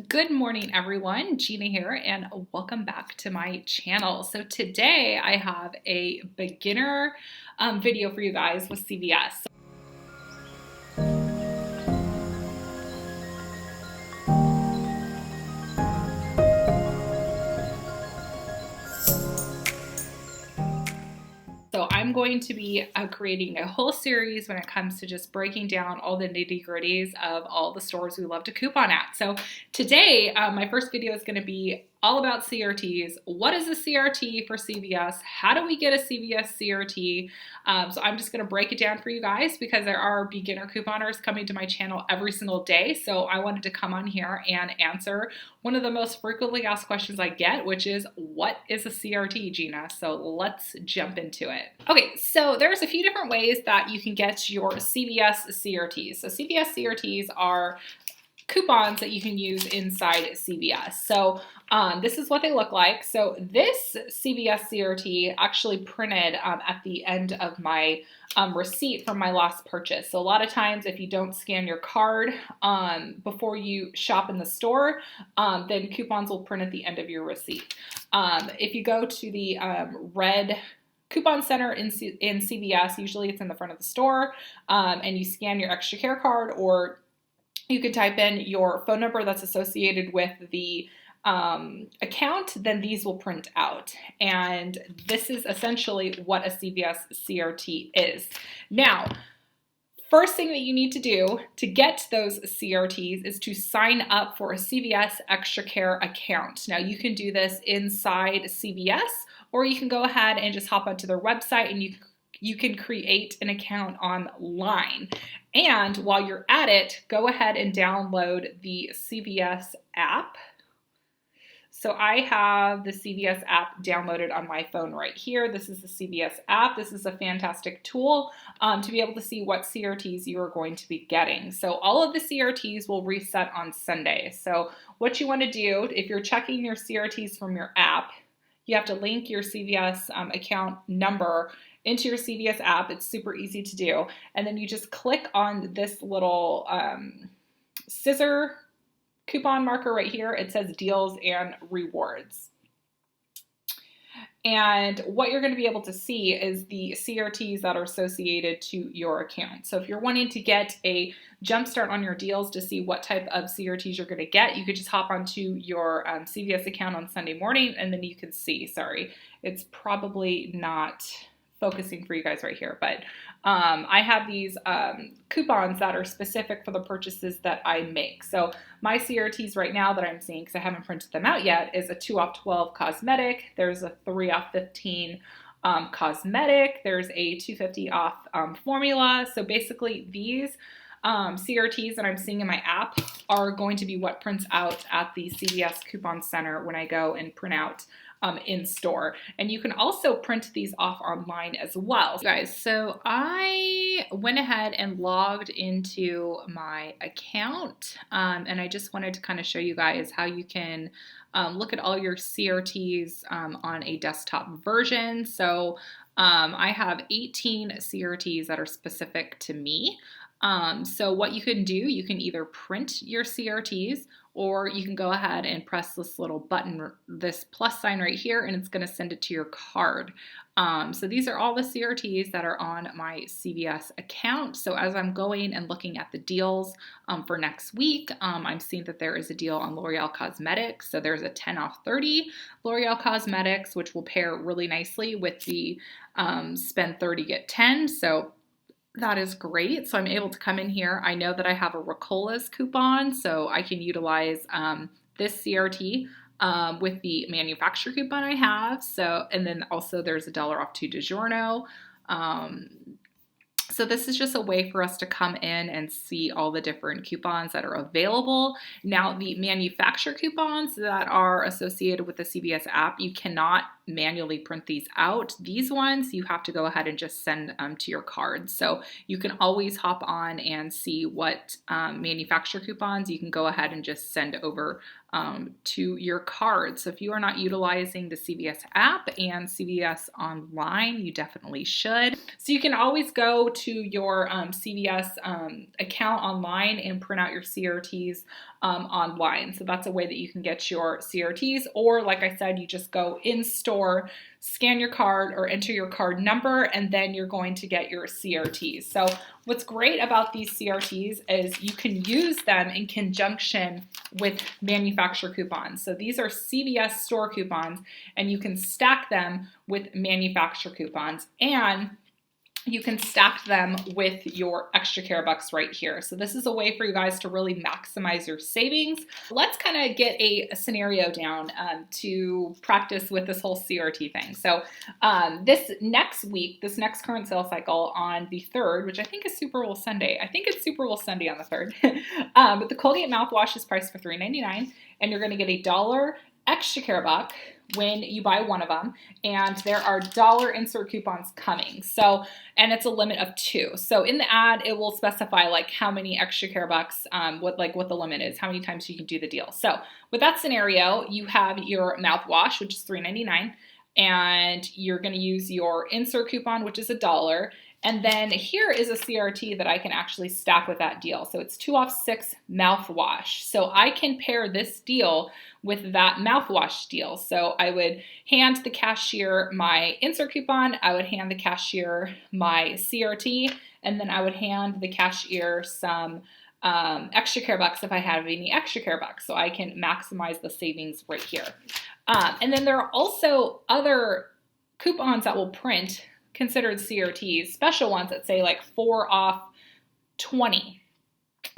Good morning, everyone. Gina here, and welcome back to my channel. So today I have a beginner video for you guys with CVS. So I'm going to be creating a whole series when it comes to just breaking down all the nitty-gritties of all the stores we love to coupon at. So today, my first video is going to be all about CRTs. What is a CRT for CVS? How do we get a CVS CRT? So I'm just going to break it down for you guys because there are beginner couponers coming to my channel every single day. So I wanted to come on here and answer one of the most frequently asked questions I get, which is, what is a CRT, Gina? So let's jump into it. Okay, so there's a few different ways that you can get your CVS CRTs. So CVS CRTs are coupons that you can use inside CVS. So this is what they look like. So this CVS CRT actually printed at the end of my receipt from my last purchase. So a lot of times if you don't scan your card before you shop in the store, then coupons will print at the end of your receipt. If you go to the red coupon center in CVS, usually it's in the front of the store, and you scan your extra care card, or you can type in your phone number that's associated with the account, then these will print out. And this is essentially what a CVS CRT is. Now, first thing that you need to do to get those CRTs is to sign up for a CVS Extra Care account. Now, you can do this inside CVS, or you can go ahead and just hop onto their website and you can create an account online. And while you're at it, go ahead and download the CVS app. So I have the CVS app downloaded on my phone right here. This is the CVS app. This is a fantastic tool to be able to see what CRTs you are going to be getting. So all of the CRTs will reset on Sunday. So what you want to do, if you're checking your CRTs from your app, you have to link your CVS account number into your CVS app. It's super easy to do. And then you just click on this little scissor coupon marker right here. It says deals and rewards. And what you're going to be able to see is the CRTs that are associated to your account. So if you're wanting to get a jump start on your deals to see what type of CRTs you're going to get, you could just hop onto your CVS account on Sunday morning, and then you can see. Sorry, it's probably not focusing for you guys right here, but I have these coupons that are specific for the purchases that I make. So my CRTs right now that I'm seeing, because I haven't printed them out yet, is a 2 off 12 cosmetic. There's a 3 off 15 cosmetic. There's a 250 off formula. So basically these CRTs that I'm seeing in my app are going to be what prints out at the CVS coupon center when I go and print out in store. And you can also print these off online as well. Guys, so I went ahead and logged into my account, and I just wanted to kind of show you guys how you can look at all your CRTs on a desktop version. So I have 18 CRTs that are specific to me. So what you can do, you can either print your CRTs, or you can go ahead and press this little button, this plus sign right here, and it's going to send it to your card. So these are all the CRTs that are on my CVS account. So as I'm going and looking at the deals for next week, I'm seeing that there is a deal on L'Oreal Cosmetics. So there's a 10 off 30 L'Oreal Cosmetics, which will pair really nicely with the spend 30, get 10. So that is great. So I'm able to come in here. I know that I have a Ricola's coupon, so I can utilize this CRT with the manufacturer coupon I have. So, and then also there's a $1 off 2 DiGiorno. So this is just a way for us to come in and see all the different coupons that are available. Now, the manufacturer coupons that are associated with the CVS app, you cannot manually print these out. These ones, you have to go ahead and just send to your card. So you can always hop on and see what manufacturer coupons you can go ahead and just send over to your card. So if you are not utilizing the CVS app and CVS online, you definitely should. So you can always go to your CVS account online and print out your CRTs online. So that's a way that you can get your CRTs, or like I said, you just go in store, scan your card or enter your card number, and then you're going to get your CRTs. So what's great about these CRTs is you can use them in conjunction with manufacturer coupons. So these are CVS store coupons, and you can stack them with manufacturer coupons, and you can stack them with your extra care bucks right here. So this is a way for you guys to really maximize your savings. Let's kind of get a scenario down to practice with this whole CRT thing. So this next week, this next current sales cycle on the 3rd, which I think is Super Bowl Sunday. I think it's Super Bowl Sunday on the 3rd. But the Colgate mouthwash is priced for $3.99, and you're going to get $1 extra care buck when you buy one of them, and there are dollar insert coupons coming. So, and it's a limit of 2. So in the ad, it will specify like how many extra care bucks, what the limit is, how many times you can do the deal. So with that scenario, you have your mouthwash, which is $3.99, and you're going to use your insert coupon, which is $1. And then here is a CRT that I can actually stack with that deal. So it's 2 off 6 mouthwash. So I can pair this deal with that mouthwash deal. So I would hand the cashier my insert coupon, I would hand the cashier my CRT, and then I would hand the cashier some extra care bucks if I have any extra care bucks. So I can maximize the savings right here. And then there are also other coupons that will print considered CRTs, special ones that say like 4 off 20.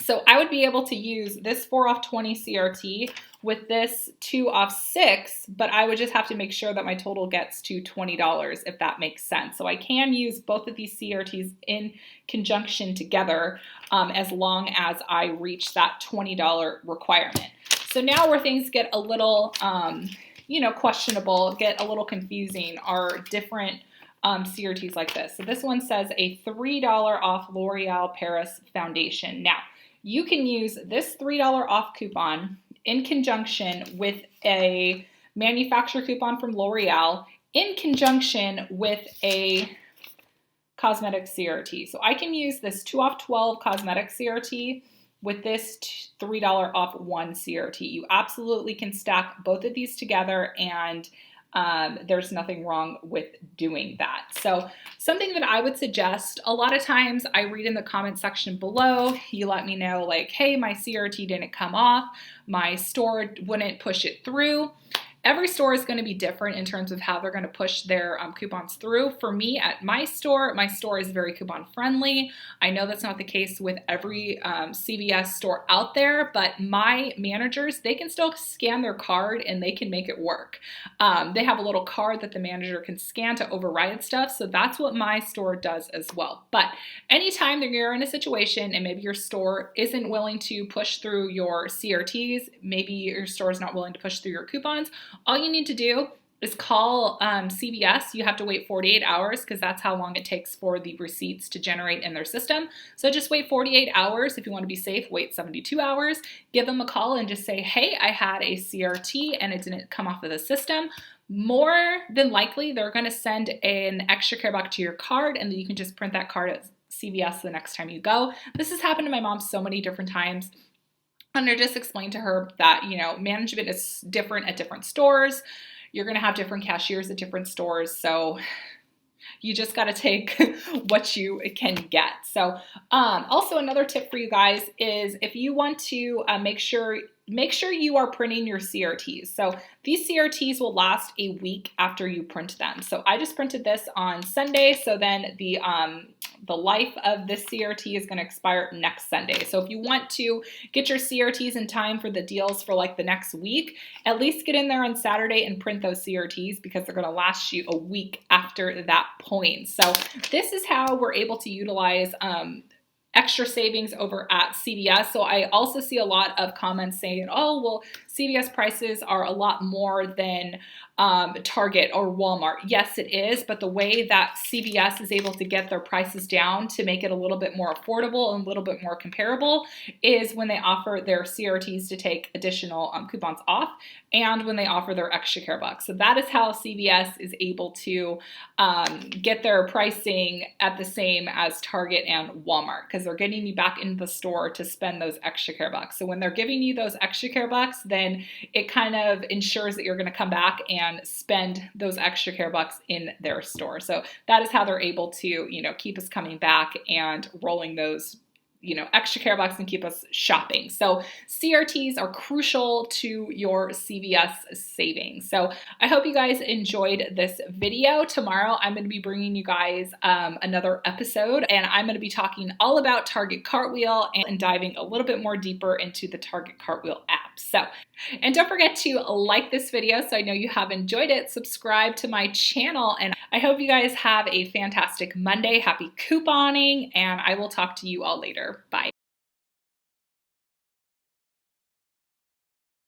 So I would be able to use this 4 off 20 CRT with this 2 off 6, but I would just have to make sure that my total gets to $20, if that makes sense. So I can use both of these CRTs in conjunction together as long as I reach that $20 requirement. So now where things get a little, questionable, get a little confusing, are different CRTs like this. So this one says a $3 off L'Oreal Paris foundation. Now, you can use this $3 off coupon in conjunction with a manufacturer coupon from L'Oreal in conjunction with a cosmetic CRT. So I can use this 2 off 12 cosmetic CRT with this $3 off 1 CRT. You absolutely can stack both of these together, and there's nothing wrong with doing that. So something that I would suggest, a lot of times I read in the comment section below, you let me know like, hey, my CRT didn't come off, my store wouldn't push it through. Every store is going to be different in terms of how they're going to push their coupons through. For me, at my store is very coupon friendly. I know that's not the case with every CVS store out there, but my managers, they can still scan their card and they can make it work. They have a little card that the manager can scan to override stuff, so that's what my store does as well. But anytime that you're in a situation and maybe your store isn't willing to push through your CRTs, maybe your store is not willing to push through your coupons, all you need to do is call CVS. You have to wait 48 hours because that's how long it takes for the receipts to generate in their system. So just wait 48 hours. If you want to be safe, wait 72 hours. Give them a call and just say, hey, I had a CRT and it didn't come off of the system. More than likely, they're going to send an extra care buck to your card, and then you can just print that card at CVS the next time you go. This has happened to my mom so many different times. And I just explained to her that, management is different at different stores. You're going to have different cashiers at different stores. So you just got to take what you can get. So also another tip for you guys is if you want to make sure you are printing your CRTs. So these CRTs will last a week after you print them. So I just printed this on Sunday. So then the life of this CRT is going to expire next Sunday. So if you want to get your CRTs in time for the deals for like the next week, at least get in there on Saturday and print those CRTs because they're going to last you a week after that point. So this is how we're able to utilize extra savings over at CVS. So I also see a lot of comments saying, oh, well, CVS prices are a lot more than Target or Walmart. Yes, it is, but the way that CVS is able to get their prices down to make it a little bit more affordable and a little bit more comparable is when they offer their CRTs to take additional coupons off, and when they offer their extra care bucks. So that is how CVS is able to get their pricing at the same as Target and Walmart, because because they're getting you back into the store to spend those extra care bucks. So when they're giving you those extra care bucks, then it kind of ensures that you're going to come back and spend those extra care bucks in their store. So that is how they're able to, keep us coming back and rolling those extra care bucks and keep us shopping. So CRTs are crucial to your CVS savings. So I hope you guys enjoyed this video. Tomorrow, I'm going to be bringing you guys another episode, and I'm going to be talking all about Target Cartwheel and diving a little bit more deeper into the Target Cartwheel app. So, and don't forget to like this video so I know you have enjoyed it. Subscribe to my channel, and I hope you guys have a fantastic Monday. Happy couponing, and I will talk to you all later. Bye.